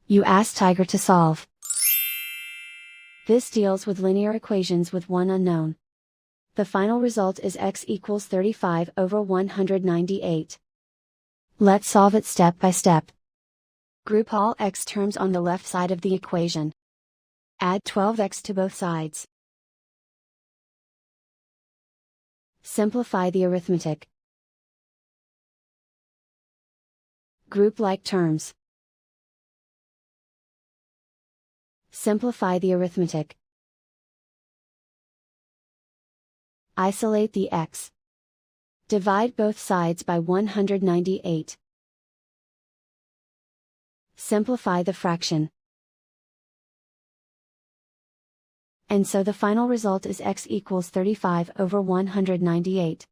You ask Tiger to solve. This deals with linear equations with one unknown. The final result is x equals 35 over 198. Let's solve it step by step. Group all x terms on the left side of the equation. Add 12x to both sides. Simplify the arithmetic. Group like terms. Simplify the arithmetic. Isolate the x. Divide both sides by 198. Simplify the fraction. And so the final result is x equals 35 over 198.